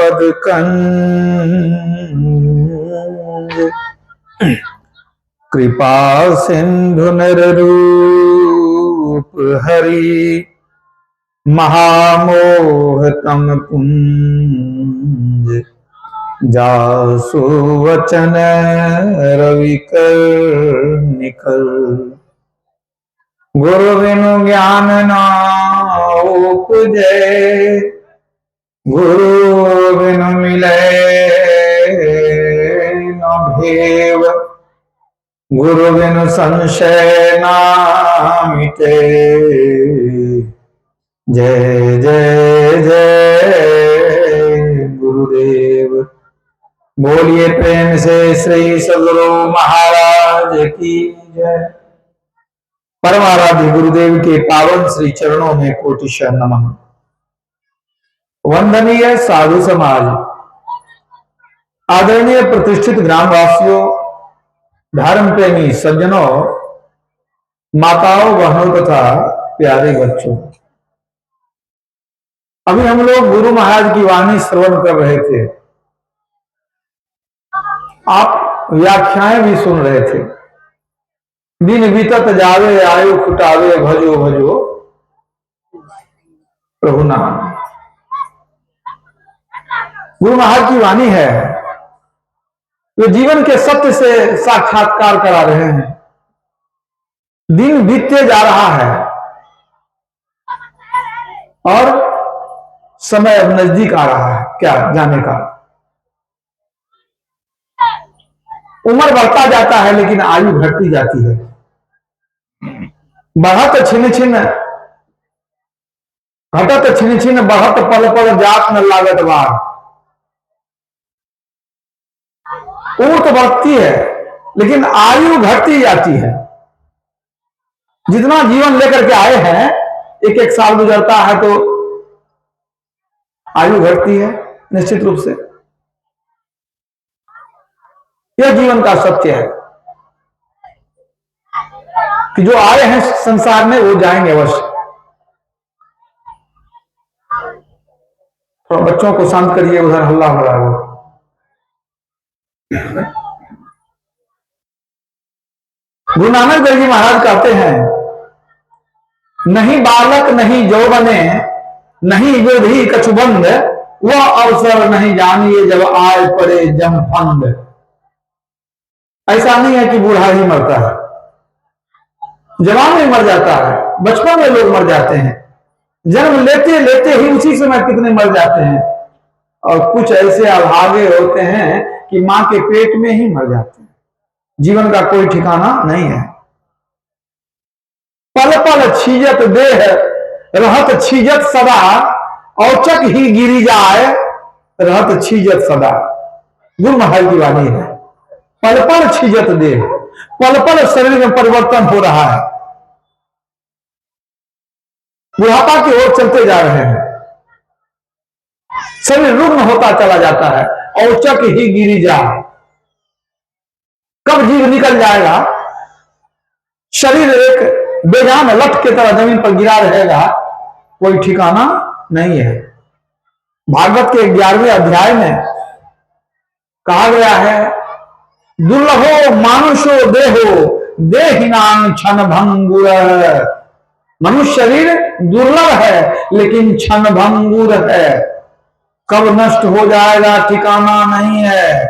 पद कंज कृपा सिंधु नररूप हरि महामोहतम कुंज जासु वचन रविकर निखर गुरु बिनु ज्ञान न उपजै गुरु बिनु मिलै न भेव गुरु बिनु संशय न मिटे जय जय जय गुरुदेव। बोलिए प्रेम से श्री सद्गुरु महाराज की जय। परम आराध्य गुरुदेव के पावन श्री चरणों में कोटिशः नमः। वंदनीय साधु समाज, आदरणीय प्रतिष्ठित ग्रामवासियों, धर्म प्रेमी सज्जनों, माताओं, बहनों तथा प्यारे बच्चों, अभी हम लोग गुरु महाराज की वाणी श्रवण कर रहे थे। आप व्याख्याएं भी सुन रहे थे। दिन बीतत जावे आयु खुटावे भजो भजो प्रभु नाम। गुरु महाराज की वाणी है, वे जीवन के सत्य से साक्षात्कार करा रहे हैं। दिन बीतते जा रहा है और समय अब नजदीक आ रहा है क्या जाने का। उम्र बढ़ता जाता है लेकिन आयु घटती जाती है। बढ़त छिन छिन घटत छिन छिन बढ़त पल पल जात न लागत बार। उम्र तो बढ़ती है लेकिन आयु घटती जाती है। जितना जीवन लेकर के आए हैं, एक एक साल गुजरता है तो आयु घटती है निश्चित रूप से। यह जीवन का सत्य है कि जो आए हैं संसार में वो जाएंगे अवश्य। तो बच्चों को शांत करिए, उधर हल्ला हो रहा है। गुरु नानक देव जी महाराज कहते हैं, नहीं बालक नहीं जौबने नहीं विधि कछुबंद, वह अवसर नहीं जानिए जब आए पड़े जम फंद। ऐसा नहीं है कि बूढ़ा ही मरता है, जवान में मर जाता है, बचपन में लोग मर जाते हैं, जन्म लेते लेते ही उसी समय कितने मर जाते हैं, और कुछ ऐसे अभागे होते हैं कि मां के पेट में ही मर जाते हैं। जीवन का कोई ठिकाना नहीं है। पल पल छीजत देह रहत छीजत सदा, औचक ही गिरी जाए रहत छीजत सदा। गुरु महाराज की वाणी है। पल पल छीजत देह, पल पल शरीर में परिवर्तन हो रहा है। बुढ़ापा की ओर चलते जा रहे हैं, शरीर रुग्ण होता चला जाता है। औचक ही गिरी जाए, कब जीव निकल जाएगा, शरीर एक बेजान लठ की तरह जमीन पर गिरा रहेगा, कोई ठिकाना नहीं है। भागवत के 11वें अध्याय में कहा गया है, दुर्लभो मानुषो देहो देहिनां क्षण भंगुर। मनुष्य शरीर दुर्लभ है लेकिन क्षण भंगुर है, कब नष्ट हो जाएगा ठिकाना नहीं है।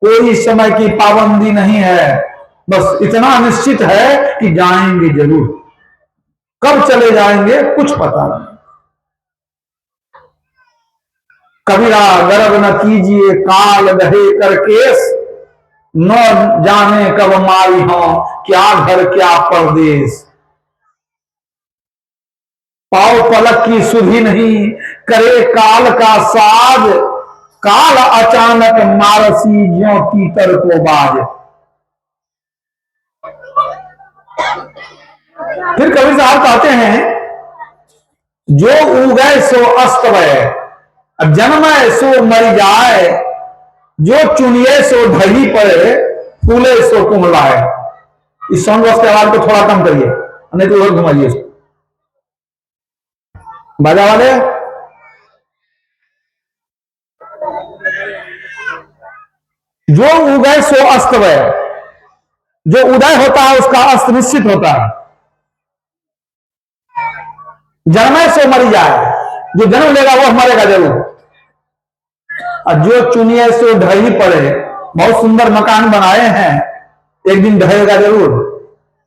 कोई समय की पाबंदी नहीं है, बस इतना निश्चित है कि जाएंगे जरूर। कब चले जाएंगे कुछ पता नहीं। कबीरा गर्व न कीजिए काल दहे कर केस, न जाने कब मारी हो क्या घर क्या परदेश। पाव पलक की सुधि नहीं करे काल का साज, काल अचानक मारसी ज्यों तीतर को बाज। फिर कबीर साहब कहते हैं, जो उगए सो अस्त भय, अब जन्म सो मर जाए, जो चुनिए सो ढली पड़े, फूले सो कुमलाए। इस सॉन्ग के आवाज को थोड़ा कम करिए, नहीं तो और घुमाइए इसको। बाजा वाले जो उदय सो अस्तवय, जो उदय होता है उसका अस्त निश्चित होता है। जन्मे सो मर जाए, जो जन्म लेगा वो मरेगा जरूर। और जो चुनिए सो ढही पड़े, बहुत सुंदर मकान बनाए हैं, एक दिन ढहेगा जरूर।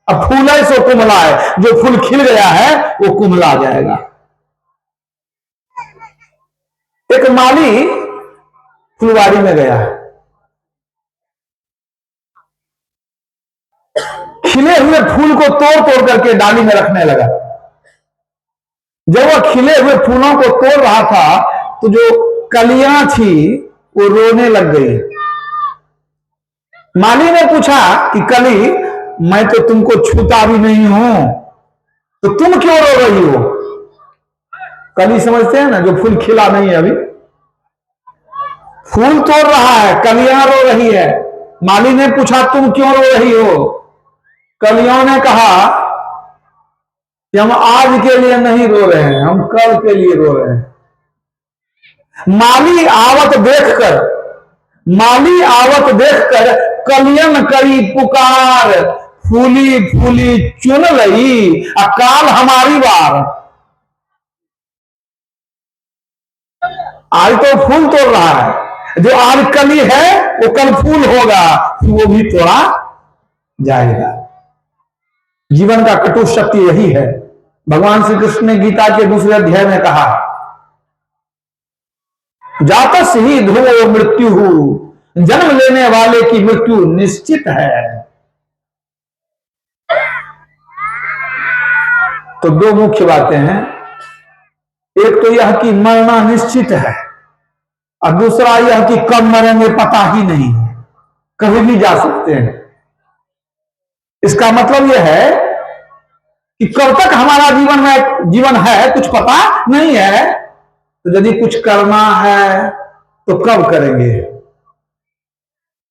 अब फूले सो कुमलाए, जो फूल खिल गया है वो कुमला जाएगा। एक माली फुलवारी में गया है, खिले हुए फूल को तोड़ तोड़ करके डाली में रखने लगा। जब वह खिले हुए फूलों को तोड़ रहा था तो जो कलियां थी वो रोने लग गई। माली ने पूछा कि कली, मैं तो तुमको छूता भी नहीं हूं, तो तुम क्यों रो रही हो? कली समझते हैं ना, जो फूल खिला नहीं है, अभी फूल तोड़ रहा है, कलियां रो रही है। माली ने पूछा तुम क्यों रो रही हो? कलियों ने कहा कि हम आज के लिए नहीं रो रहे हैं, हम कल के लिए रो रहे हैं। माली आवत देखकर कलियन करी पुकार, फूली फूली चुन लई अकाल हमारी बार। आज तो फूल तोड़ रहा है, जो आज कली है वो कल फूल होगा, वो भी तोड़ा जाएगा। जीवन का कटु सत्य यही है। भगवान श्री कृष्ण ने गीता के दूसरे अध्याय में कहा, जातस ही ध्रुवो मृत्यु, जन्म लेने वाले की मृत्यु निश्चित है। तो दो मुख्य बातें हैं, एक तो यह कि मरना निश्चित है, और दूसरा यह कि कब मरेंगे पता ही नहीं, कभी भी जा सकते हैं। इसका मतलब यह है कि कब तक हमारा जीवन है कुछ पता नहीं है। तो यदि कुछ करना है तो कब करेंगे?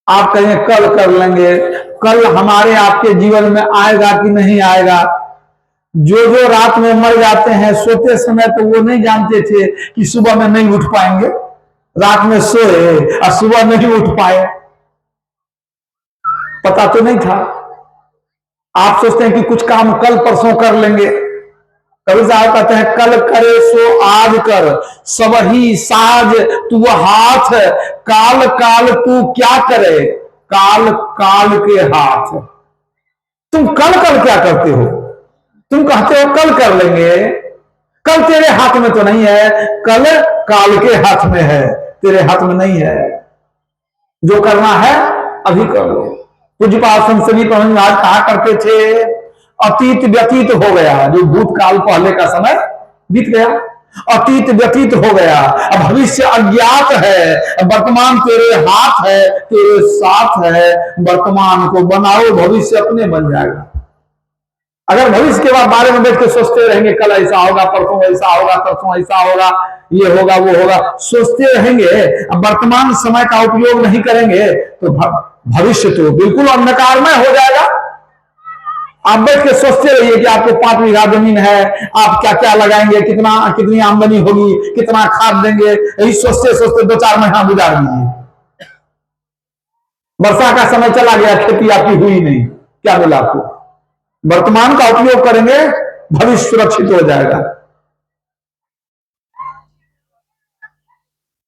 आप कहेंगे कल कर लेंगे, कल हमारे आपके जीवन में आएगा कि नहीं आएगा? जो जो रात में मर जाते हैं सोते समय तो वो नहीं जानते थे कि सुबह में नहीं उठ पाएंगे। रात में सोए और सुबह नहीं उठ पाए, पता तो नहीं था। आप सोचते हैं कि कुछ काम कल परसों कर लेंगे। कभी साहब कहते हैं कल करे सो आज कर, सब ही साज तू हाथ, काल काल तू क्या करे, काल काल के हाथ। तुम कल कल क्या करते हो? तुम कहते हो कल कर लेंगे, कल तेरे हाथ में तो नहीं है, कल काल के हाथ में है, तेरे हाथ में नहीं है। जो करना है अभी कर लो। पूज्यपाल संसदी प्रबंध आज कहा करते थे, अतीत व्यतीत हो गया, जो भूतकाल पहले का समय बीत गया, अतीत व्यतीत हो गया, अब भविष्य अज्ञात है, वर्तमान तेरे हाथ है, तेरे साथ है। वर्तमान को बनाओ, भविष्य अपने बन जाएगा। अगर भविष्य के बारे में बैठ के सोचते रहेंगे कल ऐसा होगा, परसों ऐसा होगा, परसों ऐसा होगा, ये होगा वो होगा, सोचते रहेंगे, अब वर्तमान समय का उपयोग नहीं करेंगे तो भविष्य तो बिल्कुल अंधकारमय हो जाएगा। आप बैठ के सोचते रहिए कि आपको 5 बीघा जमीन है, आप क्या क्या लगाएंगे, कितनी आमदनी होगी, कितना खाद देंगे, यही सोचते सोचते 2-4 महीना गुजार दीजिए। वर्षा का समय चला गया, खेती आपकी हुई नहीं, क्या मिला आपको? वर्तमान का उपयोग करेंगे, भविष्य सुरक्षित हो जाएगा।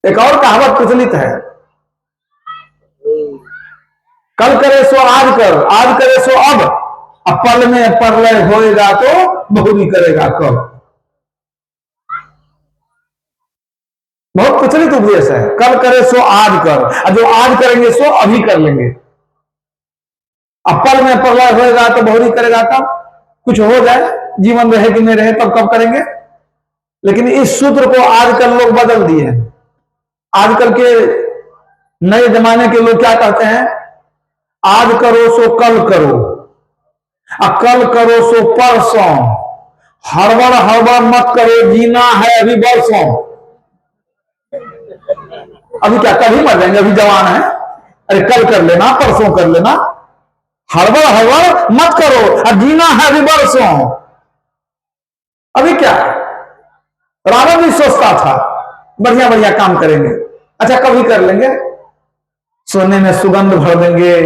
एक और कहावत प्रचलित है, कल करे सो आज कर, आज करे सो अब पल में परलय होएगा तो बहुरी करेगा कब। बहुत प्रचलित उपदेश है, कल करे सो आज कर, और जो आज करेंगे सो अभी कर लेंगे। अब पल में प्रलय होएगा तो बहुरी करेगा तब, कुछ हो जाए, जीवन रहे कि नहीं रहे तब कब करेंगे। लेकिन इस सूत्र को आजकल लोग बदल दिए। आजकल के नए जमाने के लोग क्या कहते हैं, आज करो सो कल करो, कल करो सो परसों, हड़बड़ हड़बड़ मत करो, जीना है अभी बरसों। अभी क्या कभी मर जाएंगे, अभी जवान है, अरे कल कर लेना, परसों कर लेना, हड़बड़ हड़बड़ मत करो, अब जीना है अभी बरसों। अभी क्या, रावण भी सोचता था बढ़िया बढ़िया काम करेंगे, अच्छा कभी कर लेंगे, सोने में सुगंध भर देंगे,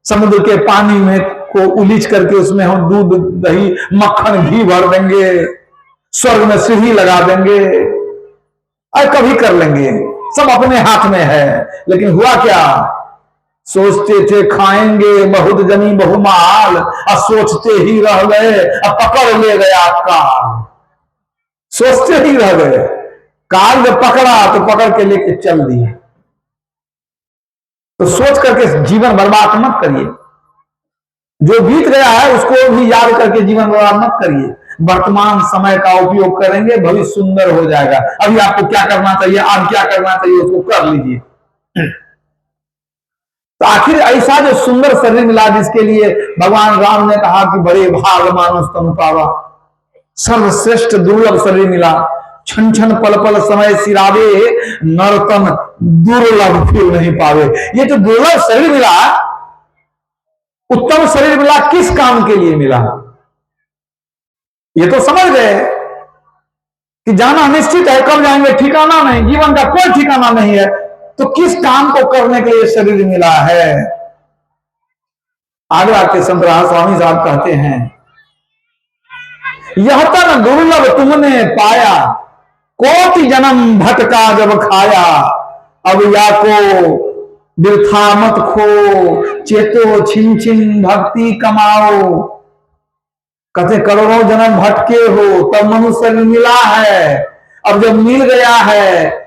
समुद्र के पानी में को उलीच करके उसमें हम दूध दही मक्खन घी भर देंगे, स्वर्ग में सीढ़ी लगा देंगे, और कभी कर लेंगे, सब अपने हाथ में है। लेकिन हुआ क्या, सोचते थे खाएंगे बहुत जमी बहुमाल, और सोचते ही रह गए और पकड़ ले गया काल। सोचते ही रह गए, काल जब पकड़ा तो पकड़ के लेके चल दिया। तो सोच करके जीवन बर्बाद मत करिए, जो बीत गया है उसको भी याद करके जीवन बर्बाद मत करिए। वर्तमान समय का उपयोग करेंगे, भविष्य सुंदर हो जाएगा। अभी आपको क्या करना चाहिए, आज क्या करना चाहिए, उसको कर लीजिए। तो आखिर ऐसा जो सुंदर शरीर मिला, जिसके लिए भगवान राम ने कहा कि बड़े भाग मानुष तनु पावा, सर्वश्रेष्ठ दुर्लभ शरीर मिला, छन छन पल पल समय सिरावे, नरतन दुर्लभ फिर नहीं पावे। ये जो दुर्लभ शरीर मिला, उत्तम शरीर मिला, किस काम के लिए मिला, ये तो समझ गए कि जाना निश्चित है, कब जाएंगे ठिकाना नहीं, जीवन का कोई ठिकाना नहीं है। तो किस काम को करने के लिए शरीर मिला है। आगरा के संत स्वामी साहब कहते हैं, यह तन दुर्लभ तुमने पाया, कोटि जन्म भटका जब खाया, अब या को बिरथा मत खो, चेतो छिन छिन भक्ति कमाओ। कहते करोड़ों जन्म भटके हो, तब मनुष्य शरीर मिला है, अब जब मिल गया है,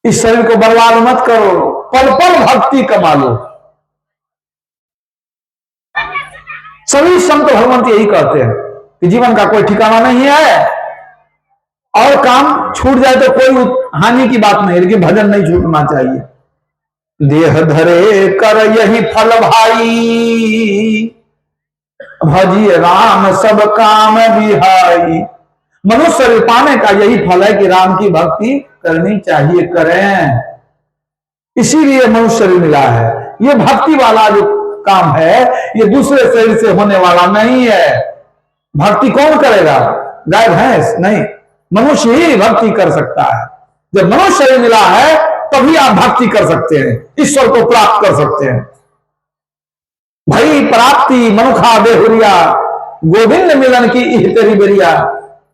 इस शरीर को बर्बाद मत करो, पल पल भक्ति कमा लो। सभी संत भगवंत यही कहते हैं कि जीवन का कोई ठिकाना नहीं है, और काम छूट जाए तो कोई हानि की बात नहीं, लेकिन भजन नहीं छूटना चाहिए। देह धरे कर यही फल भाई, भजिए राम सब काम बिहाई। मनुष्य शरीर पाने का यही फल है कि राम की भक्ति करनी चाहिए, करें। इसीलिए मनुष्य शरीर मिला है। ये भक्ति वाला जो काम है, ये दूसरे शरीर से होने वाला नहीं है। भक्ति कौन करेगा, गाय भैंस नहीं, मनुष्य ही भक्ति कर सकता है। जब मनुष्य शरीर मिला है तभी आप भक्ति कर सकते हैं, ईश्वर को प्राप्त कर सकते हैं। भई प्राप्ति मनुखा बेहुरिया, गोविंद मिलन की इह तेरी बेरिया।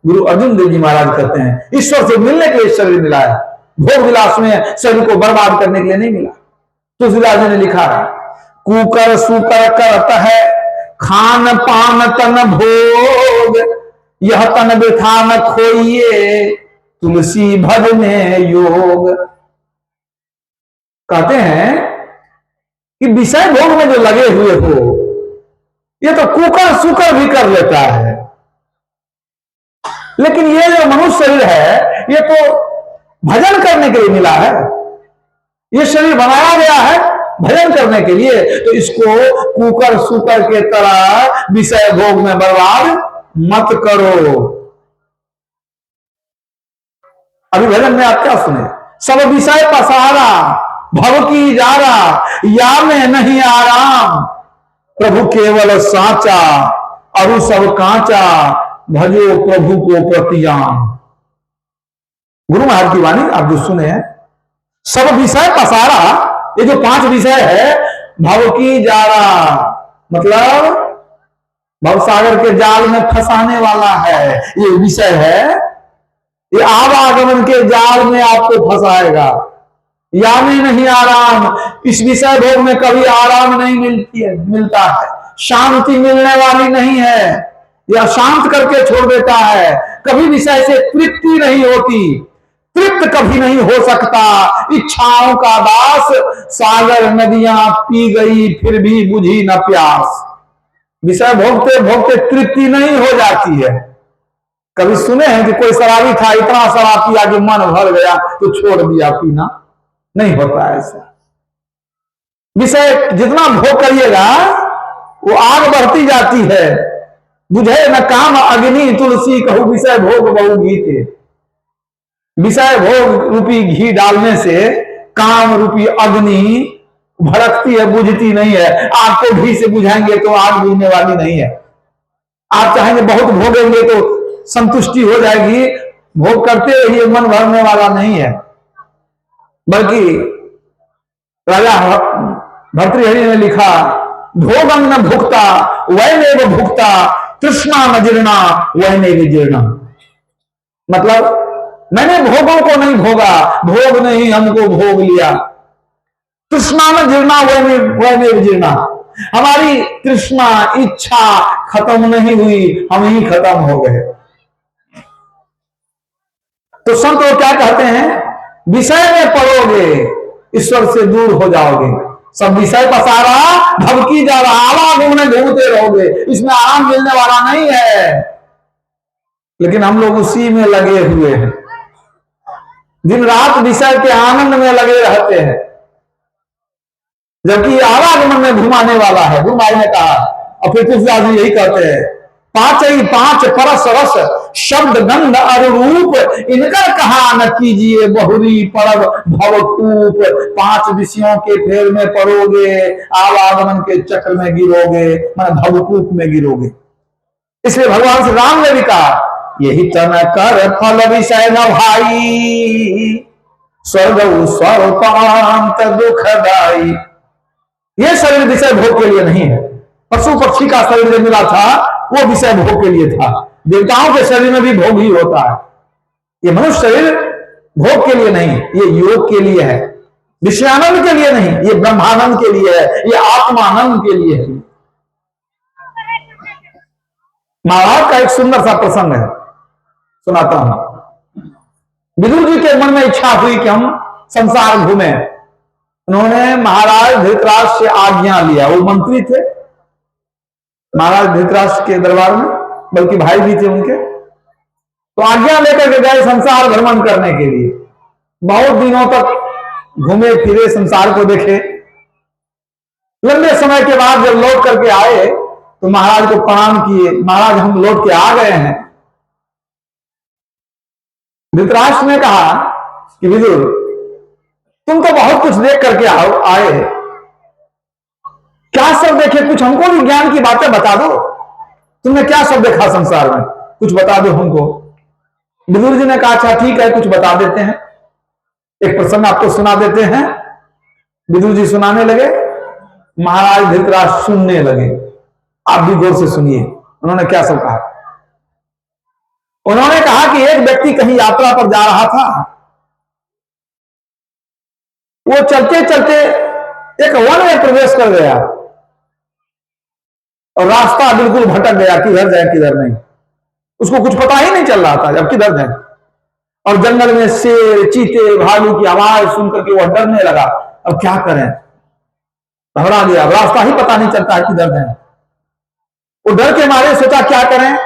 गुरु अर्जुन देव जी महाराज कहते हैं, ईश्वर से मिलने के लिए शरीर मिला है, भोग विलास में शरीर को बर्बाद करने के लिए नहीं मिला। तुलसीदास जी ने लिखा है, कुकर सुकर करत है खान पान तन भोग, यह तन वृथा न खोइए, तुलसी भज में योग। कहते हैं कि विषय भोग में जो लगे हुए हो, ये तो कुकर सुकर भी कर लेता है, लेकिन ये जो मनुष्य शरीर है, ये तो भजन करने के लिए मिला है। ये शरीर बनाया गया है भजन करने के लिए, तो इसको कुकर सुकर के तरह विषय भोग में बर्बाद मत करो। अभी भजन में आप क्या सुने, सब विषय पसारा भव की जारा, या में नहीं आराम, प्रभु केवल साचा अरु सब कांचा, भजो प्रभु को प्रतियाम। गुरु महाराज की वाणी आप जो सुने हैं, सब विषय पसारा, ये जो 5 विषय है, भव की जारा मतलब भवसागर के जाल में फंसाने वाला है, ये विषय है। ये आवागमन के जाल में आपको फंसाएगा। या में नहीं आराम, इस विषय भोग में कभी आराम नहीं मिलता है, शांति मिलने वाली नहीं है, या शांत करके छोड़ देता है। कभी विषय से तृप्ति नहीं होती, तृप्त कभी नहीं हो सकता। इच्छाओं का दास सागर नदियां पी गई, फिर भी बुझी न प्यास। विषय भोगते भोगते तृप्ति नहीं हो जाती है। कभी सुने हैं कि कोई शराबी था, इतना शराब पिया कि मन भर गया तो छोड़ दिया पीना, नहीं होता ऐसा। विषय जितना भोग करिएगा वो आग बढ़ती जाती है। बुझे न काम अग्नि तुलसी कहूं, विषय भोग बहु घी थे। विषय भोग रूपी घी डालने से काम रूपी अग्नि भड़कती है, बुझती नहीं है। आग को घी से बुझाएंगे तो आग बुझने वाली नहीं है। आप चाहेंगे बहुत भोगेंगे तो संतुष्टि हो जाएगी, भोग करते ही मन भरने वाला नहीं है, बल्कि राजा भर्तृहरि ने लिखा, भोगं न भुक्ता वैनेव भुक्ता, तृष्णा न जीर्णा वैनेव जीर्णा। मतलब मैंने भोगों को नहीं भोगा, भोग ने ही हमको भोग लिया। तृष्णा न जीर्णा वैनेव जीर्णा, हमारी तृष्णा इच्छा खत्म नहीं हुई, हम ही खत्म हो गए। तो संत वो क्या कहते हैं, विषय में पड़ोगे ईश्वर से दूर हो जाओगे। सब विषय पसारा भबकी जा रहा, आवागमन में घूमते रहोगे, इसमें आराम मिलने वाला नहीं है। लेकिन हम लोग उसी में लगे हुए हैं, दिन रात विषय के आनंद में लगे रहते हैं, जबकि आवागमन में घुमाने वाला है। गुरु भाई ने कहा, और फिर तुलसीदास जी यही कहते हैं, पांच ही पांच परस रस शब्द गंध और रूप, इनका कहा न कीजिए बहुरी परब भवकूप। पांच विषयों के फेर में पड़ोगे, आवागमन के चक्र में गिरोगे, मतलब भवकूप में गिरोगे। इसलिए भगवान श्री राम ने भी कहा, यही तन कर फल विषय न भाई, स्वर्ग स्वरूपांत दुखदाई। ये शरीर विषय भोग के लिए नहीं है। पशु पक्षी का शरीर जो मिला था वो विषय भोग के लिए था। देवताओं के शरीर में भी भोग ही होता है। ये मनुष्य शरीर भोग के लिए नहीं, ये योग के लिए है, विषयानंद के लिए नहीं, ये ब्रह्मानंद के लिए है, ये आत्मानंद के लिए है। महाभारत का एक सुंदर सा प्रसंग है, सुनाता हूं। विदुर जी के मन में इच्छा हुई कि हम संसार घूमें। उन्होंने महाराज धृतराष्ट्र से आज्ञा लिया, वो मंत्री थे महाराज धृतराष्ट्र के दरबार में, बल्कि भाई भी थे उनके। तो आज्ञा लेकर के गए संसार भ्रमण करने के लिए। बहुत दिनों तक घूमे फिरे, संसार को देखे। लंबे समय के बाद जब लौट करके आए तो महाराज को प्रणाम किए, महाराज हम लौट के आ गए हैं। धृतराष्ट्र ने कहा कि विदुर, तुम तो बहुत कुछ देख करके आए, क्या सब देखे, कुछ हमको भी ज्ञान की बातें बता दो। तुमने क्या सब देखा संसार में, कुछ बता दो हमको। विदुर जी ने कहा, अच्छा ठीक है, कुछ बता देते हैं, एक प्रसंग आपको सुना देते हैं। विदुर जी सुनाने लगे, महाराज धृतराष्ट्र सुनने लगे। आप भी गौर से सुनिए उन्होंने क्या सब कहा। उन्होंने कहा कि एक व्यक्ति कहीं यात्रा पर जा रहा था। वो चलते चलते एक वन में प्रवेश कर गया और रास्ता बिल्कुल भटक गया, किधर जाए किधर नहीं। उसको कुछ पता ही नहीं चल रहा था जब किधर जाए। और जंगल में शेर चीते भालू की आवाज सुनकर के वह डरने लगा। अब क्या करें, घबरा गया, रास्ता ही पता नहीं चलता है किधर जाए। वो डर के मारे सोचा क्या करें,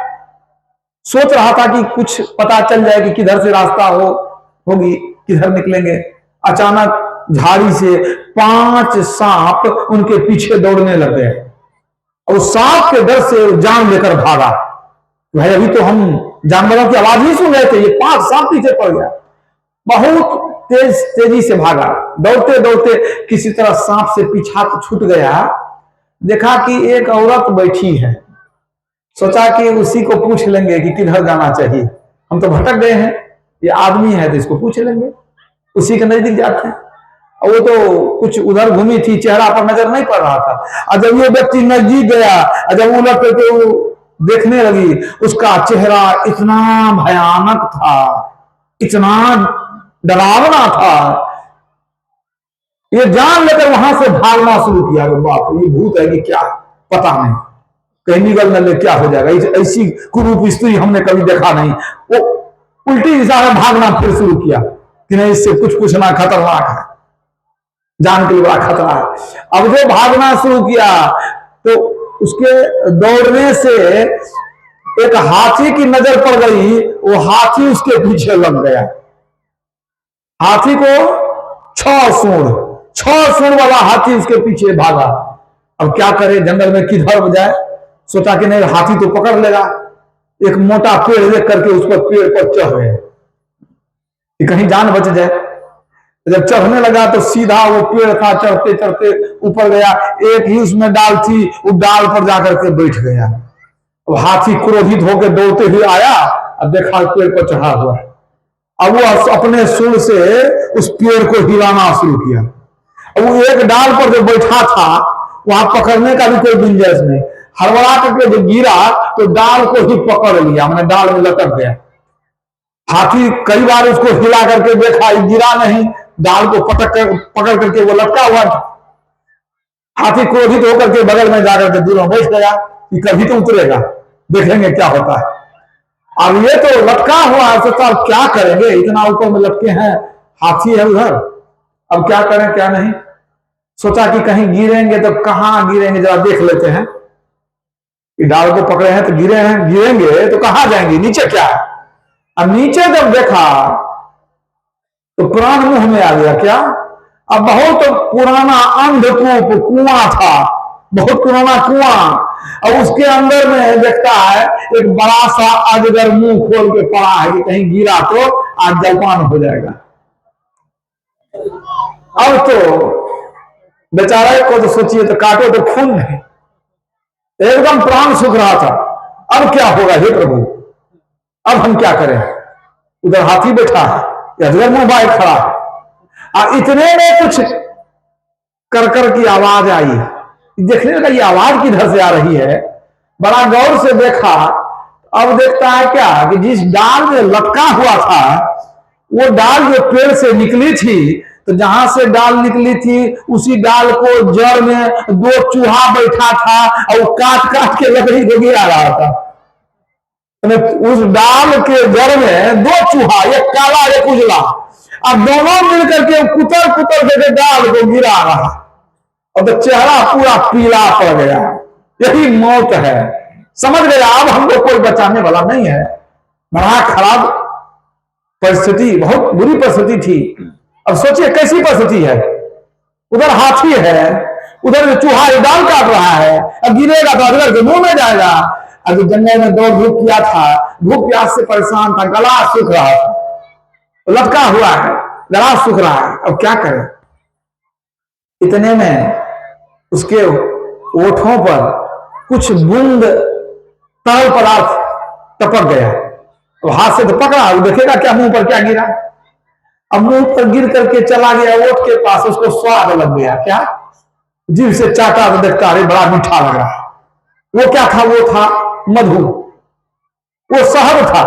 सोच रहा था कि कुछ पता चल जाए कि किधर से रास्ता होगी, किधर निकलेंगे। अचानक झाड़ी से 5 सांप उनके पीछे दौड़ने लग गए और सांप के डर से जान लेकर भागा। भाई अभी तो हम जानवरों की आवाज ही सुन रहे थे, ये 5 सांप पीछे पड़ गया। बहुत तेजी से भागा, दौड़ते दौड़ते किसी तरह सांप से पीछा तो छूट गया। देखा कि एक औरत बैठी है, सोचा कि उसी को पूछ लेंगे कि किधर जाना चाहिए, हम तो भटक गए हैं, ये आदमी है तो इसको पूछ लेंगे। उसी के नजदीक जाते हैं। और वो तो कुछ उधर घूमी थी, चेहरा पर नजर नहीं पड़ रहा था। और जब ये व्यक्ति नजदीक गया, जब उलट करके वो देखने लगी, उसका चेहरा इतना भयानक था, इतना डरावना था, ये जान लेकर वहां से भागना शुरू किया। बाप ये भूत है कि क्या पता नहीं, कहीं निकल न ले क्या हो जाएगा। ऐसी कुरूप स्त्री हमने कभी देखा नहीं। वो उल्टी दिशा में भागना फिर शुरू किया कि नहीं, इससे कुछ पूछना खतरनाक है, जान के लिए बड़ा खतरा है। अब जो भागना शुरू किया तो उसके दौड़ने से एक हाथी की नजर पड़ गई। वो हाथी उसके पीछे लग गया। हाथी को 6 सूंड वाला हाथी उसके पीछे भागा। अब क्या करे, जंगल में किधर जाए, सोचा कि नहीं हाथी तो पकड़ लेगा। एक मोटा पेड़ देख करके उस पर पेड़ पर चढ़ गए कि कहीं जान बच जाए। जब चढ़ने लगा तो सीधा वो पेड़ था, चढ़ते चढ़ते ऊपर गया। एक ही उसमें डाल थी, उस डाल पर जाकर के बैठ गया। अब हाथी क्रोधित होकर दौड़ते हुए आया, अब देखा पेड़ पर चढ़ा हुआ है। अब वो अपने सुर से उस पेड़ को हिलाना शुरू किया। अब वो एक डाल पर जो बैठा था वहां पकड़ने का भी कोई गुंजाइश नहीं, हड़बड़ा करके जो गिरा तो डाल को ही पकड़ लिया, मैंने डाल में लटक गया। हाथी कई बार उसको हिला करके देखा, गिरा नहीं, डाल को पकड़ करके वो लटका हुआ था। हाथी क्रोधित होकर के बगल में जाकर के दूर बैठ गया कि कभी तो उतरेगा, देखेंगे क्या होता है। अब ये तो लटका हुआ है, सोचा अब क्या करेंगे, इतना ऊपर में लटके हैं, हाथी है उधर, अब क्या करें क्या नहीं। सोचा कि कहीं गिरेंगे तो कहां गिरेंगे, जरा देख लेते हैं। डाल को पकड़े हैं तो गिरे हैं, गिरेंगे तो कहां जाएंगे, नीचे क्या है। अब नीचे जब देखा तो प्राण मुंह में आ गया। क्या? अब बहुत पुराना अंधकूप कुआं था, बहुत पुराना कुआं, और उसके अंदर में देखता है एक बड़ा सा अजगर मुंह खोल के पड़ा है कि कहीं गिरा तो आज जलपान हो जाएगा। अब तो बेचारे को तो सोचिए, तो काटो तो खून नहीं, एकदम प्राण सूख रहा था। अब क्या होगा हे प्रभु, अब हम क्या करें। उधर हाथी बैठा है, अजगर मुंह बाहर खड़ा है, और इतने में कुछ करकर की आवाज आई। देखने लगा ये आवाज किधर से आ रही है, बड़ा गौर से देखा। अब देखता है क्या कि जिस डाल में लटका हुआ था वो डाल जो पेड़ से निकली थी, तो जहां से डाल निकली थी उसी डाल को जड़ में दो चूहा बैठा था और वो काट काट के लकड़ी को गिरा रहा था। उस डाल के जड़ में दो चूहा, एक काला एक उजला, अब दोनों मिलकर के कुतर कुतर के डाल को गिरा रहा, और तो चेहरा पूरा पीला पड़ गया। यही मौत है, समझ गया अब हमको कोई बचाने वाला नहीं है। बड़ा खराब परिस्थिति, बहुत बुरी परिस्थिति थी। अब सोचिए कैसी परिस्थिति है, उधर हाथी है, उधर चूहा डाल काट रहा है, अब गिरेगा तो अजगर के मुंह में जाएगा। अब जंगल में दौड़ धूप किया था, भूख प्यास से परेशान था, गला सूख रहा था, लटका हुआ है, गला सूख रहा है, अब क्या करे। इतने में उसके ओठों पर कुछ बूंद तरल पदार्थ टपक गया। अब हाथ से तो पकड़ा, देखेगा क्या मुंह पर क्या गिरा। अब मुंह पर गिर करके चला गया ओठ के पास, उसको स्वाद लग गया। क्या? जीभ से चाटा तो देखता अरे बड़ा मीठा लग रहा। वो क्या था? वो था मधु, वो शहद था।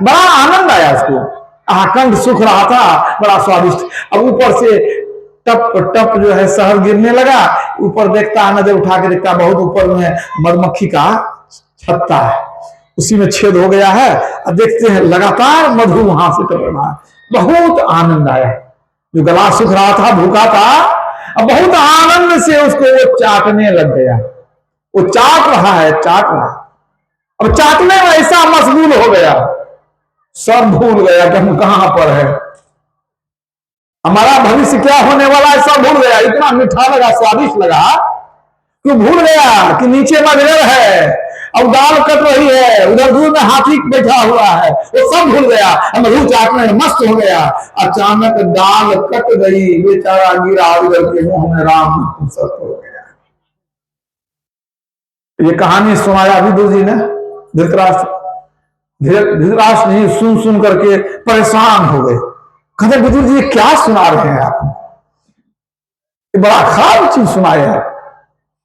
बड़ा आनंद आया उसको, कंठ सूख रहा था, बड़ा स्वादिष्ट। अब ऊपर से टप टप जो है शहद गिरने लगा। ऊपर देखता है, नजर उठा के देखता, बहुत ऊपर में मधुमक्खी का छत्ता है, उसी में छेद हो गया है। अब देखते हैं लगातार मधु वहां से टप रहा है। बहुत आनंद आया, जो गला सूख रहा था, भूखा था, अब बहुत आनंद से उसको वो चाटने लग गया। वो चाट रहा है, चाट रहा। अब चाटने में ऐसा मशगूल हो गया, सब भूल गया कि हम कहां पर है, हमारा भविष्य क्या होने वाला है, सब भूल गया। इतना मीठा लगा, स्वादिष्ट लगा, क्यों भूल गया कि नीचे मजगर है, अब दाल कट रही है, उधर दूर में हाथी बैठा हुआ है, वो सब भूल गया। मधु चाटने में मस्त हो गया। अचानक दाल कट गई, बेचारा गिरा, उधर के मुंह में राम हो गया। ये कहानी सुनाया विदुर जी ने धृतराष्ट्र। धृतराष्ट्र नहीं, सुन सुन करके परेशान हो गए। कहते विदुर जी क्या सुना रहे हैं आप, बड़ा खराब चीज सुनाए हैं,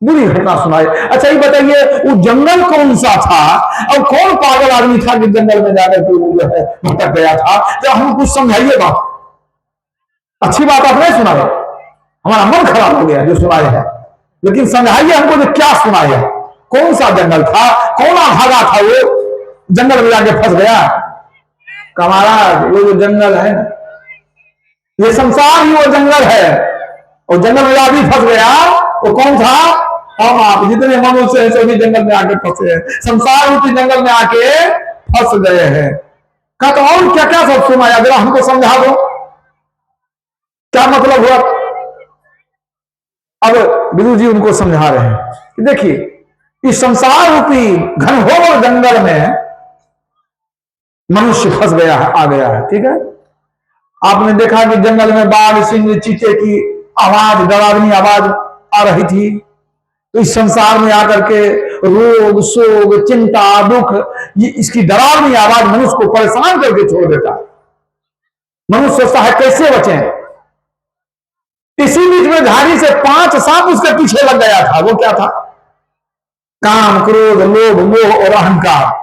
बुरी घटना सुनाई। अच्छा ये बताइए वो जंगल कौन सा था और कौन पागल आदमी था कि जंगल में जाकर के वो जो है भटक गया था। जब हम कुछ समझाइए बात, अच्छी बात आप नहीं सुनाए, हमारा मन खराब हो गया जो सुनाए हैं, लेकिन समझाइए हमको जो क्या सुनाए है, कौन सा जंगल था, कौन भागा था, वो जंगल में जाके फंस गया। हमारा वो जो जंगल है, ये संसार ही वो जंगल है, और जंगल में आदमी फंस गया, वो कौन था, हम आप जितने मनुष्य हैं सभी जंगल में आके फंसे हैं, संसार रूपी जंगल में आके फंस गए हैं। कहा तो और क्या क्या सब सुनाया, जरा हमको समझा दो क्या मतलब हुआ। अब विदुर जी उनको समझा रहे हैं कि देखिए इस संसार रूपी घनघोर जंगल में मनुष्य फंस गया है, आ गया है, ठीक है। आपने देखा कि जंगल में बाघ सिंह चीते की आवाज, डरावनी आवाज आ रही थी। तो इस संसार में आकर के रोग शोक चिंता दुख, ये इसकी डरावनी आवाज मनुष्य को परेशान करके छोड़ देता है। मनुष्य सोचता है कैसे बचें। इसी बीच में झाड़ी से 5 सांप उसके पीछे लग गया था। वो क्या था? काम, क्रोध, लोभ, मोह और अहंकार।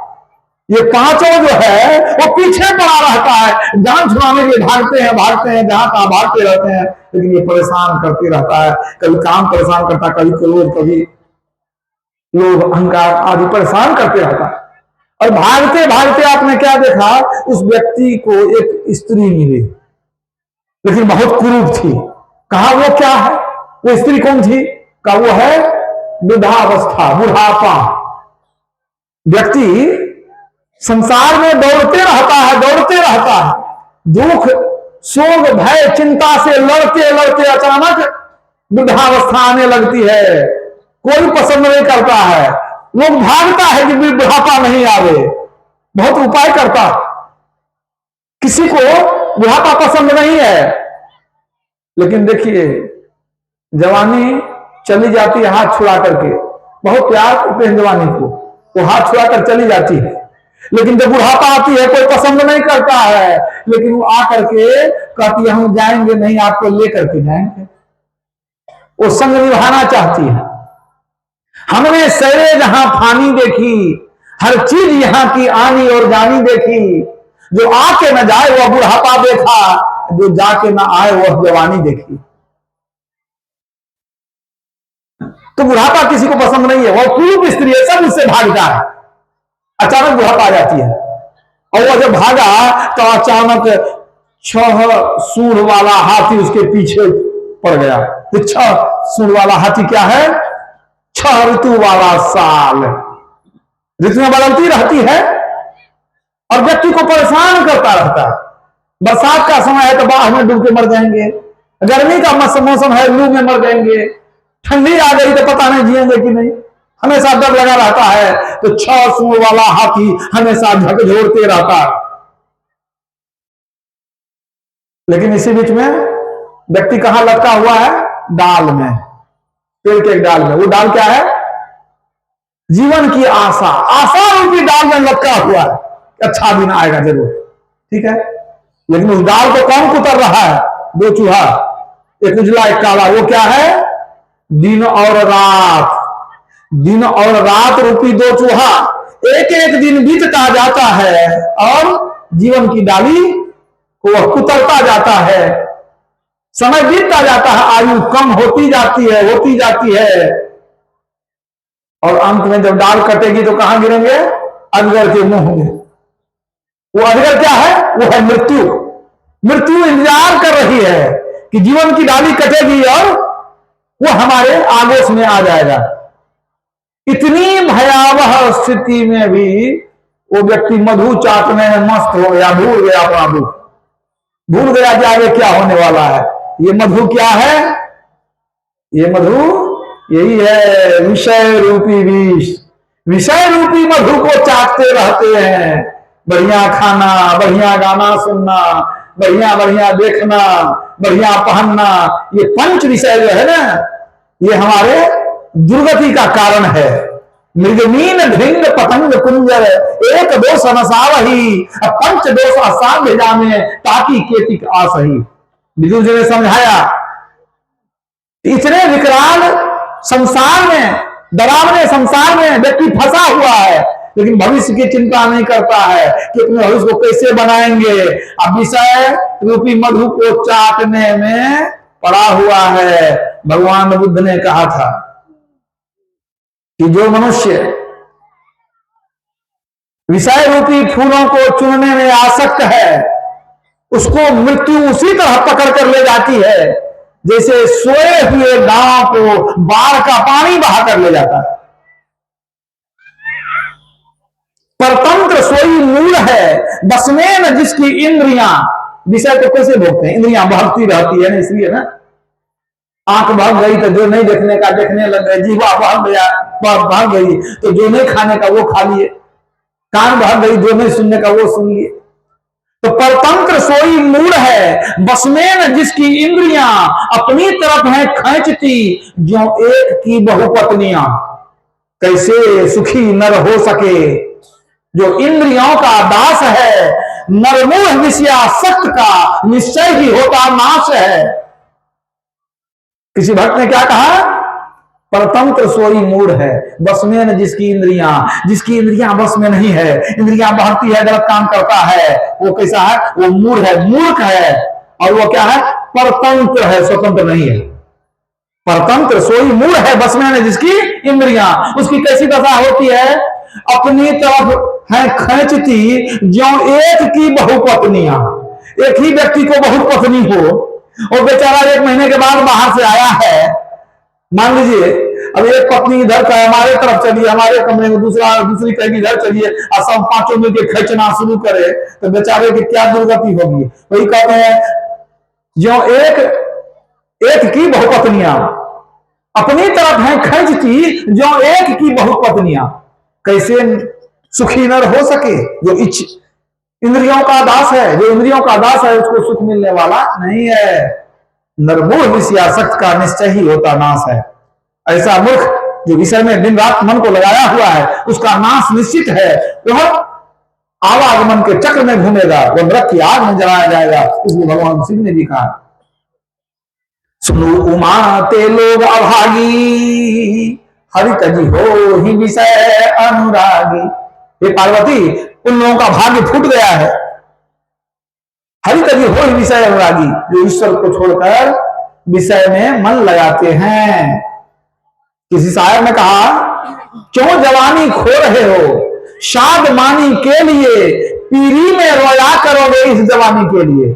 ये पांचों जो है वो पीछे पड़ा रहता है, जान छुड़ाने के लिए भागते हैं, जहां तहां भागते रहते हैं, लेकिन ये परेशान करते रहता है। कभी काम परेशान करता है, कभी क्रोध, कभी लोभ, अहंकार आदि परेशान करते रहता है। और भागते भागते आपने क्या देखा? उस व्यक्ति को एक स्त्री मिली, लेकिन बहुत कुरूप थी। कहा वो क्या है? वो स्त्री कौन थी? कहा वो है वृद्धावस्था, बुढ़ापा। व्यक्ति संसार में दौड़ते रहता है, दुख, शोक, भय, चिंता से लड़ते लड़ते अचानक वृद्धावस्था आने लगती है। कोई पसंद नहीं करता है, लोग भागता है कि बुढ़ापा नहीं आवे, बहुत उपाय करता। किसी को बुढ़ापा पसंद नहीं है, लेकिन देखिए जवानी चली जाती है हाथ छुड़ा करके। बहुत प्यार करते हैं जवानी को, वो हाथ छुड़ा कर चली जाती है। लेकिन जब बुढ़ापा आती है कोई पसंद नहीं करता है, लेकिन वो आकर के कहती है हम जाएंगे नहीं, आपको लेकर के जाएंगे। वो संग निभाना चाहती है। हमने सरे जहां फानी देखी, हर चीज यहां की आनी और जानी देखी। जो आके न जाए वह बुढ़ापा देखा, जो जाके न आए वह जवानी देखी। तो बुढ़ापा किसी को पसंद नहीं है, वह कुरूप स्त्री है, सब उससे भागता है। अचानक बुढ़ापा आ जाती है, और वह जब भागा तो अचानक 6 सूंड वाला हाथी उसके पीछे पड़ गया। तो 6 सूंड वाला हाथी क्या है? 6 ऋतु वाला साल। ऋतुएं बदलती रहती है और व्यक्ति को परेशान करता रहता है। बरसात का समय है तो बाढ़ में डूब के मर जाएंगे, गर्मी का मौसम है लू में मर जाएंगे, ठंडी आ गई तो पता नहीं जिएंगे कि नहीं, हमेशा डर लगा रहता है। तो 6 सूंड वाला हाथी हमेशा झकझोरते रहता है। लेकिन इसी बीच में व्यक्ति कहां लटका हुआ है? डाल में, पेड़ के एक डाल में। वो डाल क्या है? जीवन की आशा, आशा रूपी डाल में लटका हुआ है। अच्छा दिन आएगा जरूर, ठीक है। लेकिन उस डाल को कौन कुतर रहा है? 2 चूहा, एक उजला एक काला। वो क्या है? दिन और रात। दिन और रात रूपी 2 चूहा। एक एक दिन बीतता जाता है और जीवन की डाली को वह कुतरता जाता है। समय बीतता जाता है, आयु कम होती जाती है। और अंत में जब डाल कटेगी तो कहां गिरेंगे? अजगर के मुंह में। वो अजगर क्या है? वो है मृत्यु। मृत्यु इंतजार कर रही है कि जीवन की डाली कटेगी और वो हमारे आगोश में आ जाएगा। इतनी भयावह स्थिति में भी वो व्यक्ति मधु चाटने में मस्त हो गया, भूल गया अपना दुख, भूल गया कि आगे क्या होने वाला है। ये मधु क्या है? ये मधु यही है, विषय रूपी विष। विषय रूपी मधु को चाटते रहते हैं। बढ़िया खाना, बढ़िया गाना सुनना, बढ़िया बढ़िया देखना, बढ़िया पहनना, ये 5 विषय जो है ना, ये हमारे दुर्गति का कारण है। मृगमीन ढिंग पतंग कुंजर, एक दोष अनसावही, 5 दोष असाध्य जामे, ताकि केतिक आसही। विदुर जी ने समझाया, इतने विकराल संसार में, डरावने संसार में व्यक्ति फंसा हुआ है, लेकिन भविष्य की चिंता नहीं करता है कि अपने भविष्य को कैसे बनाएंगे। अब विषय रूपी मधु को चाटने में पड़ा हुआ है। भगवान बुद्ध ने कहा था कि जो मनुष्य विषय रूपी फूलों को चुनने में आसक्त है, उसको मृत्यु उसी तरह पकड़ कर ले जाती है जैसे सोए हुए गांव को बाढ़ का पानी बहा कर ले जाता है। परतंत्र सोई मूल है, बसमें जिसकी इंद्रियां। विषय को कैसे भोगते हैं? इंद्रियां भागती रहती है ना, इसलिए ना। आंख भाग गई तो जो नहीं देखने का देखने लग गए, जीवा भाग गई तो जो नहीं खाने का वो खा लिए, कान भाग गई जो नहीं सुनने का वो सुन लिए। तो परतंत्र सोई मूड है, बसमें जिसकी इंद्रियां अपनी तरफ है खींचती, जो एक की बहुपत्नियां। कैसे सुखी नर हो सके जो इंद्रियों का दास है, नरमूढ़ विषयासक्त का निश्चय ही होता नाश है। किसी भक्त ने क्या कहा, परतंत्र सोई मूढ़ है, बस में न जिसकी इंद्रियां बस में नहीं है, इंद्रियां बहती है, गलत काम करता है, वो कैसा है, वो मूढ़ है, मूर्ख है। और वो क्या है, परतंत्र है, स्वतंत्र नहीं है। परतंत्र सोई मूढ़ है, बस में न जिसकी इंद्रियां। उसकी कैसी दशा होती है, अपनी तरफ है खींचती जो एक की बहुपत्नियां। एक ही व्यक्ति को बहुपत्नी हो और बेचारा 1 महीने के बाद बाहर से आया है, मान लीजिए अब एक पत्नी इधर का हमारे तरफ चलिए, हमारे कमरे में दूसरी कहेगी इधर चलिए, और सब पांचों मिलकर खींचना शुरू करे तो बेचारे की क्या दुर्गति होगी। वही कहते हैं जो एक की बहुपत्नियां, अपनी तरफ है खींचती जो एक की बहुपत्नियां। कैसे सुखी नर हो सके जो इंद्रियों का दास है, जो इंद्रियों का दास है उसको सुख मिलने वाला नहीं है। नरमूढ़ विषयासक्त का निश्चय ही होता नाश है। ऐसा मूर्ख जो विषय में दिन रात मन को लगाया हुआ है, उसका नाश निश्चित है। वह आवागमन के चक्र में घूमेगा, वह नरक की आग में जलाया जाएगा। इसलिए भगवान शिव ने भी कहा, सुनो उमा ते लोग अभागी, हरित जी हो ही विषय अनुरागी। हे पार्वती, उन लोगों का भाग्य फूट गया है। हरित जी हो ही विषय अनुरागी, जो ईश्वर को छोड़कर विषय में मन लगाते हैं। किसी शायर ने कहा, क्यों जवानी खो रहे हो शादमानी के लिए, पीरी में रोया करोगे इस जवानी के लिए।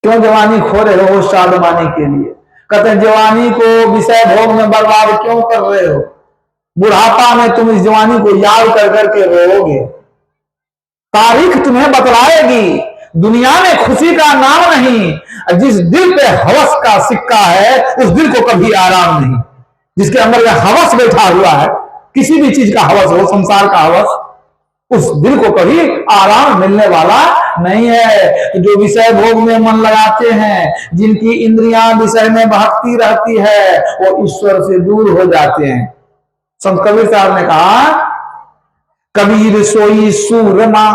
क्यों जवानी खो रहे हो शादमानी के लिए, कहते हैं जवानी को विषय भोग में बर्बाद क्यों कर रहे हो, बुढ़ापा में तुम इस जवानी को याद कर करके रोओगे। तारीख तुम्हें बतलाएगी, दुनिया में खुशी का नाम नहीं। जिस दिल पे हवस का सिक्का है उस दिल को कभी आराम नहीं। जिसके अंदर यह हवस बैठा हुआ है, किसी भी चीज का हवस हो, संसार का हवस, उस दिल को कभी आराम मिलने वाला नहीं है। जो विषय भोग में मन लगाते हैं, जिनकी इंद्रियां विषय में बहकती रहती है, वो ईश्वर से दूर हो जाते हैं। संत कबीर साहब ने कहा, कबीर सोई सूरमा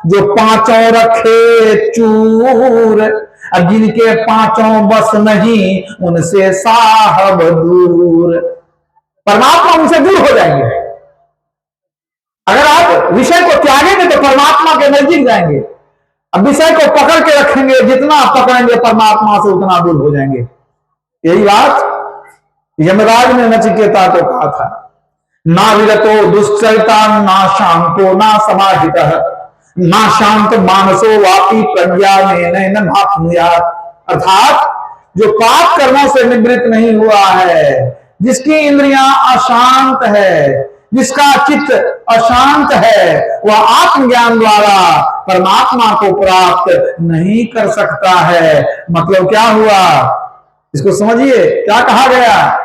जो पांचों रखे चूर, अब जिनके पांचों बस नहीं उनसे साहब दूर। परमात्मा उनसे दूर हो जाएंगे। अगर आप विषय को त्यागेंगे तो परमात्मा के नजदीक जाएंगे। अब विषय को पकड़ के रखेंगे, जितना पकड़ेंगे परमात्मा से उतना दूर हो जाएंगे। यही बात यमराज ने नचिकेता को कहा था, ना विरतो दुश्चरिता ना शांतो ना समाहितः, ना शांत मानसो वापी प्रज्ञा में नाप्नुयात्। अर्थात जो पाप कर्मों से निवृत्त नहीं हुआ है, जिसकी इंद्रियां अशांत है, जिसका चित्त अशांत है, वह आत्मज्ञान द्वारा परमात्मा को प्राप्त नहीं कर सकता है। मतलब क्या हुआ, इसको समझिए। क्या कहा गया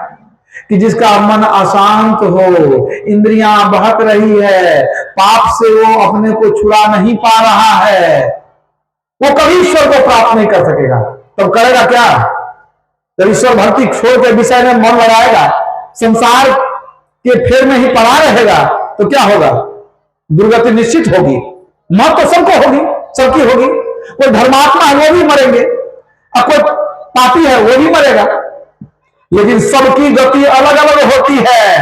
कि जिसका मन अशांत हो, इंद्रियां बहक रही है, पाप से वो अपने को छुड़ा नहीं पा रहा है, वो कभी ईश्वर को प्राप्त नहीं कर सकेगा। तब करेगा क्या, जब ईश्वर भक्ति छोड़ के विषय में मन लगाएगा, संसार के फेर में ही पड़ा रहेगा, तो क्या होगा, दुर्गति निश्चित होगी। मौत तो सबको होगी, सबकी होगी। कोई धर्मात्मा है वो भी मरेंगे, और कोई पापी है वो भी मरेगा, लेकिन सबकी गति अलग अलग होती है।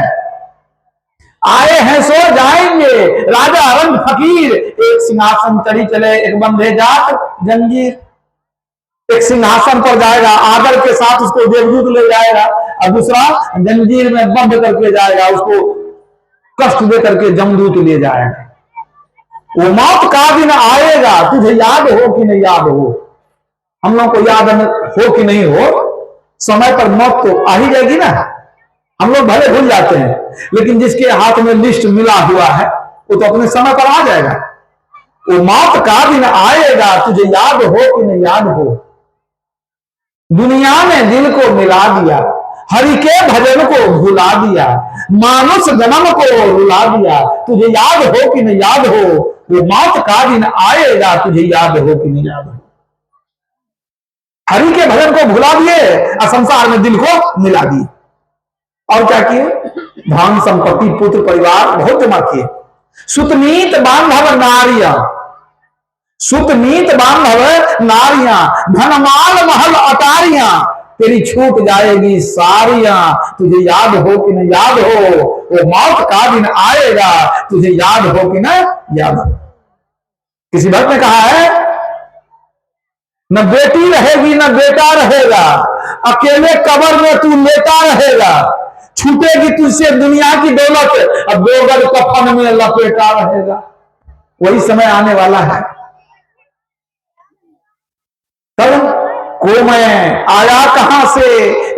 आए हैं सो जाएंगे, राजा रंग फकीर, एक सिंहासन चढ़ी चले, एक बंधे जात जंजीर। एक सिंहासन पर जाएगा, आदर के साथ उसको देवदूत ले जाएगा, और दूसरा जंजीर में बंद करके जाएगा, उसको कष्ट दे करके जमदूत ले जाएगा। वो मौत का दिन आएगा, तुझे याद हो कि नहीं याद हो, हम लोग को याद हो कि नहीं हो, समय पर मौत तो आ ही जाएगी ना। हम लोग भले भूल जाते हैं, लेकिन जिसके हाथ में लिस्ट मिला हुआ है वो तो अपने समय पर आ जाएगा। वो मौत का दिन आएगा, तुझे याद हो कि नहीं याद हो। दुनिया ने दिल को मिला दिया, हरि के भजन को भुला दिया, मानुष जन्म को रुला दिया, तुझे याद हो कि नहीं याद हो। वो मौत का दिन आएगा, तुझे याद हो कि नहीं याद हो। हरि के भजन को भुला दिए और संसार में दिल को मिला दिए। और क्या किए, धन संपत्ति पुत्र परिवार बहुत जमा किए। सुतनीत बांधव नारिया, सुत नीत बांधव नारियां, धनमाल महल अटारियां, तेरी छूट जाएगी सारियां। तुझे याद हो कि न याद हो, वो मौत का दिन आएगा, तुझे याद हो कि न याद हो। किसी भक्त ने कहा है, न बेटी रहेगी न बेटा रहेगा, अकेले कब्र में तू लेटा रहेगा, छूटेगी तुझसे दुनिया की दौलत, अब बेगल कफन में लपेटा रहेगा। वही समय आने वाला है। तब को मैं आया कहां से,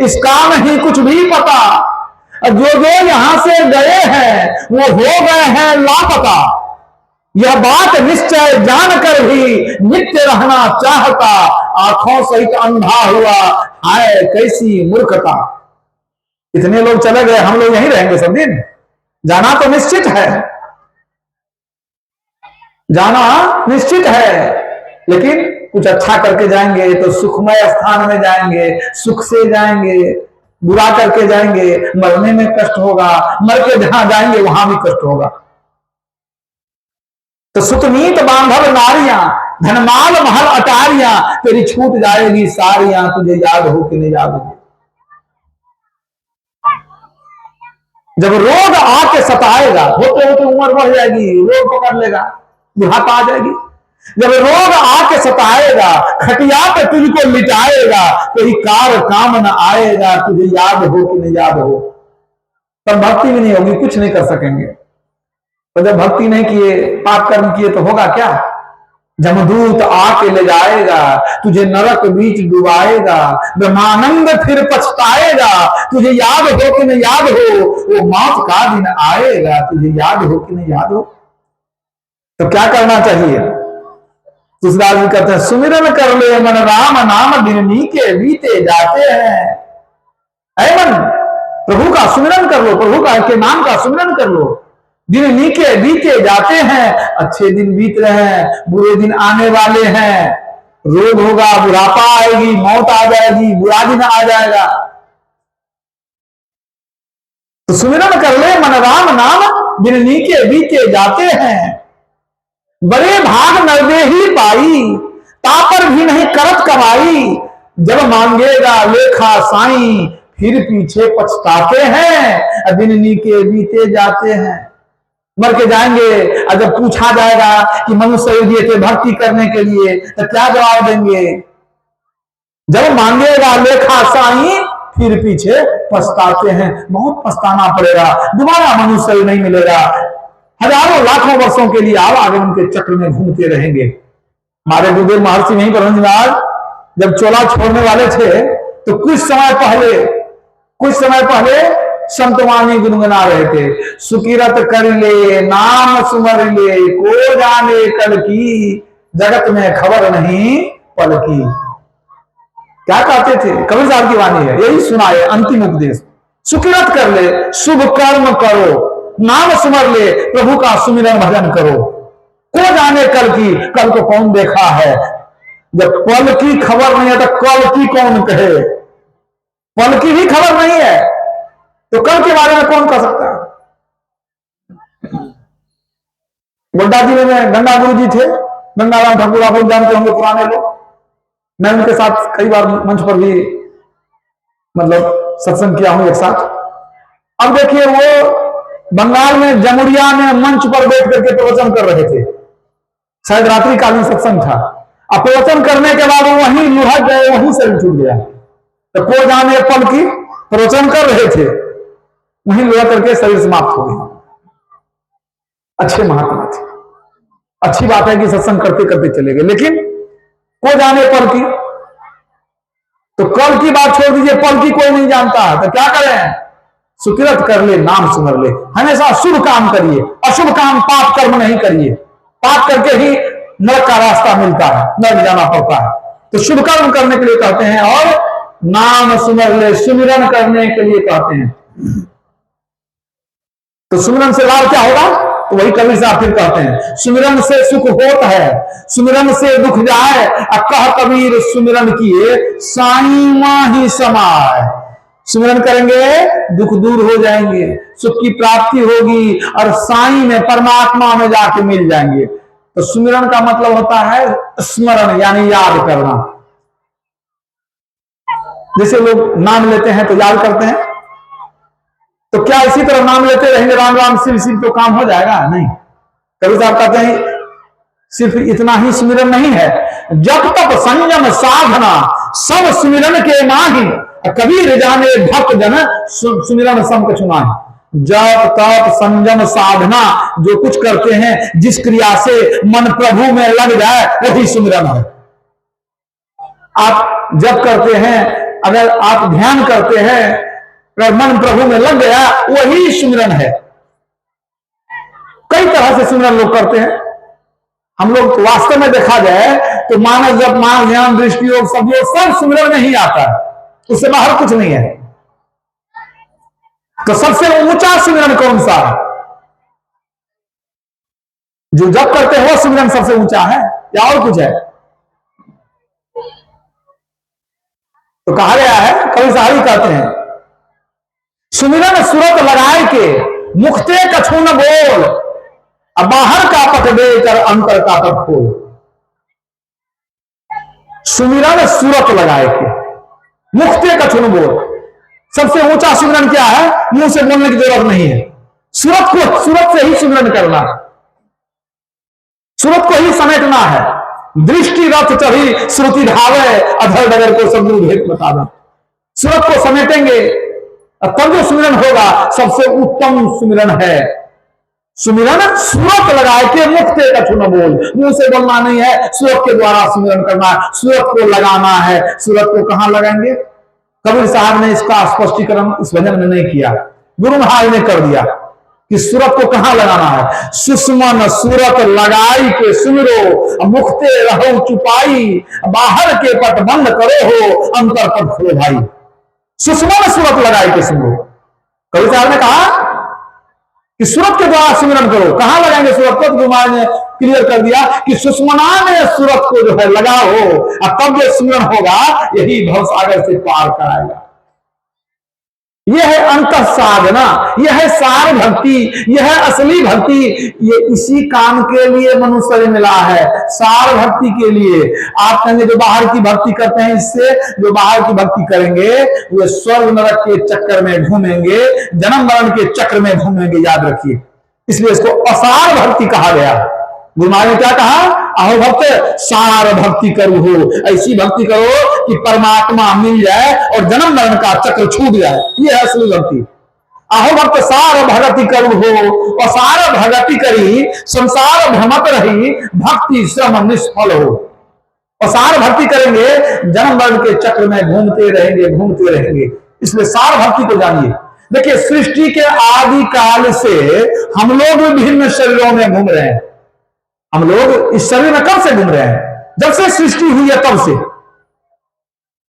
इसका नहीं कुछ भी पता, जो जो यहां से गए हैं वो हो गए हैं लापता। यह बात निश्चय जानकर भी नित्य रहना चाहता, आंखों सहित अंधा हुआ, हाय कैसी मूर्खता। इतने लोग चले गए, हम लोग यहीं रहेंगे सब दिन? जाना तो निश्चित है, जाना निश्चित है, लेकिन कुछ अच्छा करके जाएंगे तो सुखमय स्थान में जाएंगे, सुख से जाएंगे। बुरा करके जाएंगे, मरने में कष्ट होगा, मर के जहां जाएंगे वहां भी कष्ट होगा। तो सुतनीत बांधव नारियां, धनमाल महल अटारियां, तेरी छूट जाएगी सारियां, तुझे याद हो कि नहीं याद हो। जब रोग आके सताएगा, होते होते उम्र बढ़ जाएगी, रोग पकड़ लेगा, बुढ़ापा आ जाएगी। जब रोग आके सताएगा, खटिया पे तुझको लिटाएगा, कोई कार काम न आएगा, तुझे याद हो कि नहीं याद हो। तब भक्ति भी नहीं होगी, कुछ नहीं कर सकेंगे। तो जब भक्ति नहीं किए, पाप कर्म किए, तो होगा क्या? जमदूत आके ले जाएगा, तुझे नरक बीच डुबाएगा, ब्रह्मानंद फिर पछताएगा, तुझे याद हो कि नहीं याद हो, वो मौत का दिन आएगा, तुझे याद हो कि नहीं याद हो। तो क्या करना चाहिए? तुलसीदास जी कहते हैं, सुमिरन कर ले मन राम नाम, दिन नीके बीते जाते हैं। ऐ मन, प्रभु का सुमिरन कर लो, प्रभु का के नाम का सुमिरन कर लो। दिन नीके बीते जाते हैं, अच्छे दिन बीत रहे हैं, बुरे दिन आने वाले हैं। रोग होगा, बुढ़ापा आएगी, मौत आ जाएगी, बुरा दिन आ जाएगा। तो सुमिरन कर ले मन राम नाम, दिन नीके बीते जाते हैं। बड़े भाग नरदे ही पाई, तापर भी नहीं करत कमाई, जब मांगेगा लेखा साईं, फिर पीछे पछताते हैं, दिन नीके बीते जाते हैं। मर के जाएंगे, और जब पूछा जाएगा कि मनुष्य दिए थे भक्ति करने के लिए, तो क्या जवाब देंगे? जब मांगेगा लेखा साईं, फिर पीछे पछताते हैं। बहुत पछताना पड़ेगा, दोबारा मनुष्य नहीं मिलेगा। हजारों लाखों वर्षों के लिए आवागमन के चक्र में घूमते रहेंगे। हमारे गुरुदेव महर्षि नहीं परमहंस महाराज जब चोला छोड़ने वाले थे, तो कुछ समय पहले संतवाणी गुनगुना रहे थे, सुकिरत कर ले नाम सुमर ले, को जाने कल की, जगत में खबर नहीं पल की। क्या कहते थे? कबीर साहब की वाणी है, यही सुनाए अंतिम उपदेश। सुकिरत कर ले, शुभ कर्म करो, नाम सुमर ले, प्रभु का सुमिरन भजन करो। को जाने कल की, कल को कौन देखा है? जब पल की खबर नहीं है तो कल की कौन कहे? पल की भी खबर नहीं है तो कल के बारे में कौन कह सकता है? गोड्डा जिले में गंगा गुरु जी थे, गंगाराम ठाकुर, आप लोग जानते होंगे, पुराने लोग। मैं उनके साथ कई बार मंच पर भी सत्संग किया हूं एक साथ। अब देखिए, वो बंगाल में जमुरिया में मंच पर बैठ करके प्रवचन कर रहे थे, शायद रात्रि कालीन सत्संग था। अब प्रवचन करने के बाद वो वहीं लुढ़क गए, वहीं से छूट गया। तो को जाने पल की, प्रवचन कर रहे थे, वहीं लुढ़क करके शरीर समाप्त हो गया। अच्छे महात्मा थे, अच्छी बात है कि सत्संग करते करते चले गए, लेकिन को जाने पल की, तो कल की बात छोड़ दीजिए, पल की कोई नहीं जानता, तो क्या करें? सुकिरत कर ले नाम सुमर ले, हमेशा शुभ काम करिए, अशुभ काम पाप कर्म नहीं करिए। पाप करके ही नरक का रास्ता मिलता है, नरक जाना पड़ता है। तो शुभ कर्म करने के लिए कहते हैं, और नाम सुमर ले, सुमिरन करने के लिए कहते हैं। तो सुमिरन से लाभ क्या होगा? तो वही कबीर साहब फिर कहते हैं, सुमिरन से सुख होता है, सुमिरन से दुख जाए, कह कबीर सुमिरन किए साईं माही समाए। सुमिरन करेंगे, दुख दूर हो जाएंगे, सुख की प्राप्ति होगी, और साईं में, परमात्मा में जाके मिल जाएंगे। तो सुमिरन का मतलब होता है स्मरण, यानी याद करना। जैसे लोग नाम लेते हैं तो याद करते हैं, तो क्या इसी तरह नाम लेते रहेंगे राम राम शिव शिव तो काम हो जाएगा? नहीं। कभी साहब कहते हैं सिर्फ इतना ही सुमिरन नहीं है, जब तक संयम साधना सब सुमिरन के माही, कबीर जाने भक्त जन सुमिरन सम कछु नाहि। जब तक संयम साधना जो कुछ करते हैं, जिस क्रिया से मन प्रभु में लग जाए वही सुमिरन है। आप जब करते हैं, अगर आप ध्यान करते हैं, अगर मन प्रभु में लग गया वही सुमिरन है। कई तरह से सुमिरन लोग करते हैं। हम लोग वास्तव में देखा जाए तो मानस जब मान ध्यान दृष्टि योग सब सुमिरन में ही आता है, उससे बाहर कुछ नहीं है। तो सबसे ऊंचा सुमिरन कौन सा है? जो जब करते हैं वो सुमिरन सबसे ऊंचा है या और कुछ है? तो कहा गया है, कवि साहब कहते हैं, सुमिरन सुरत लगाए के मुखते कछु न बोल, अब बाहर का पट देकर अंतर का पट खोल। सुमिरन सुरत लगाए के मुखते कछु न बोल। सबसे ऊंचा सुमिरन क्या है? मुंह से बोलने की जरूरत नहीं है, सूरत से ही सुमिरन करना, सूरत को ही समेटना है। दृष्टि रथ चढ़ी श्रुति धावे, अधर डगर को सब भेद बता दो। सूरत को समेटेंगे तब जो सुमिरन होगा सबसे उत्तम सुमिरन है। सुमिरन सूरत लगाए के मुक्ते कछु न बोल, मुंह से बोलना नहीं है, सूरत के द्वारा सुमिरन करना है, सूरत को लगाना है। सूरत को कहां लगाएंगे? कबीर साहब ने इसका स्पष्टीकरण इस भजन में नहीं किया, गुरु महाराज ने कर दिया कि सूरत को कहां लगाना है। सुषमन सूरत लगाई के सुमिरो, मुखते रहो चुपाई, बाहर के पट बंद करो हो, अंतर पट खोलो भाई। सुषमन सूरत लगाई के सुमिरो। कबीर साहब ने कहा कि सूरत के द्वारा सिमरन करो। कहां लगाएंगे सूरत को? तो गुरु महाराज ने क्लियर कर दिया कि सुषमना में सूरत को जो है लगाओ, और तब जो सिमरन होगा यही भवसागर से पार कराएगा। यह है अंतः साधना, यह है सार भक्ति, यह है असली भक्ति। ये इसी काम के लिए मनुष्य मिला है, सार भक्ति के लिए। आप कहेंगे जो बाहर की भक्ति करते हैं, इससे जो बाहर की भक्ति करेंगे वे स्वर्ग नरक के चक्कर में घूमेंगे, जन्म मरण के चक्र में घूमेंगे, याद रखिए। इसलिए इसको असार भक्ति कहा गया। गुरु महाराज ने क्या कहा? अहो भक्त सार भक्ति करो हो, ऐसी भक्ति करो कि परमात्मा मिल जाए और जन्म मरण का चक्र छूट जाए। ये है असली भक्ति। अहो भक्त सार भगति करो हो, और सार भगति करी संसार भ्रमत रही, भक्ति श्रम निष्फल हो। और सार भक्ति करेंगे जन्म मरण के चक्र में घूमते रहेंगे। इसलिए सार भक्ति को जानिए। देखिए, सृष्टि के आदि काल से हम लोग विभिन्न शरीरों में घूम रहे हैं। हम लोग इस शरीर में कब से घूम रहे हैं? जब से सृष्टि हुई है तब से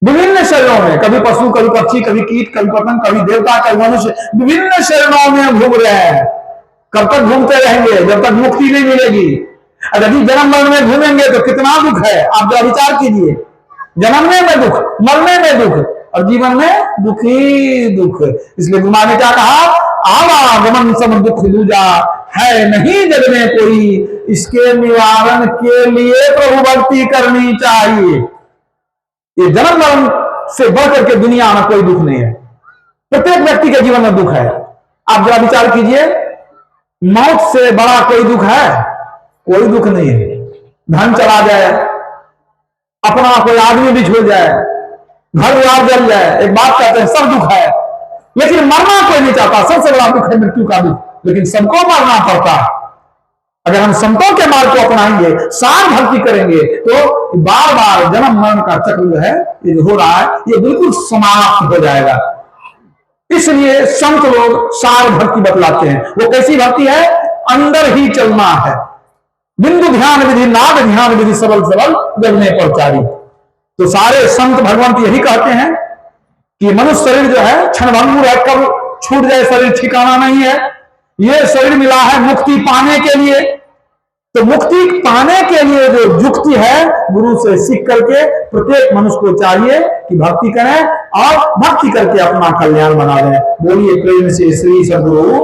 विभिन्न शरीरों में, कभी पशु, कभी पक्षी, कभी कीट, कभी पतंग, कभी देवता, कभी मनुष्य, विभिन्न शरीरों में घूम रहे हैं। कब तक घूमते रहेंगे? जब तक मुक्ति नहीं मिलेगी। अगर यदि जन्म मरण में घूमेंगे तो कितना दुख है, आप जरा विचार कीजिए। जन्मने में दुख, मरने में दुख, और जीवन में दुख ही दुख। इसलिए गुरु महाराज ने क्या कहा? आवागमन सम दुख दूजा, है नहीं जग में कोई, इसके निवारण के लिए प्रभु भक्ति करनी चाहिए। ये जन्म मरण से बढ़कर के दुनिया में कोई दुख नहीं है। प्रत्येक व्यक्ति के जीवन में दुख है। आप जरा विचार कीजिए, मौत से बड़ा कोई दुख है? कोई दुख नहीं है। धन चला जाए, अपना कोई आदमी भी छोड़ जाए, घर द्वार जल जाए, एक बात कहते हैं सब दुख है, लेकिन मरना कोई नहीं चाहता। सबसे बड़ा दुख है मृत्यु का दुख, लेकिन सबको मरना पड़ता है। अगर हम संतों के मार्ग को अपनाएंगे, सार भक्ति करेंगे, तो बार बार जन्म मरण का चक्र जो है ये जो हो रहा है ये बिल्कुल समाप्त हो जाएगा। इसलिए संत लोग सार भक्ति बतलाते हैं। वो कैसी भक्ति है? अंदर ही चलना है। बिंदु ध्यान विधि, नाद ध्यान विधि, सबल सबल जगने पर चारी। तो सारे संत भगवंत यही कहते हैं कि मनुष्य शरीर जो है क्षणभंगुर है, कब छूट जाए शरीर ठिकाना नहीं है। ये शरीर मिला है मुक्ति पाने के लिए। तो मुक्ति पाने के लिए जो युक्ति है, गुरु से सीख करके प्रत्येक मनुष्य को चाहिए कि भक्ति करें और भक्ति करके अपना कल्याण बना लें। बोलिए प्रेम से श्री सद्गुरु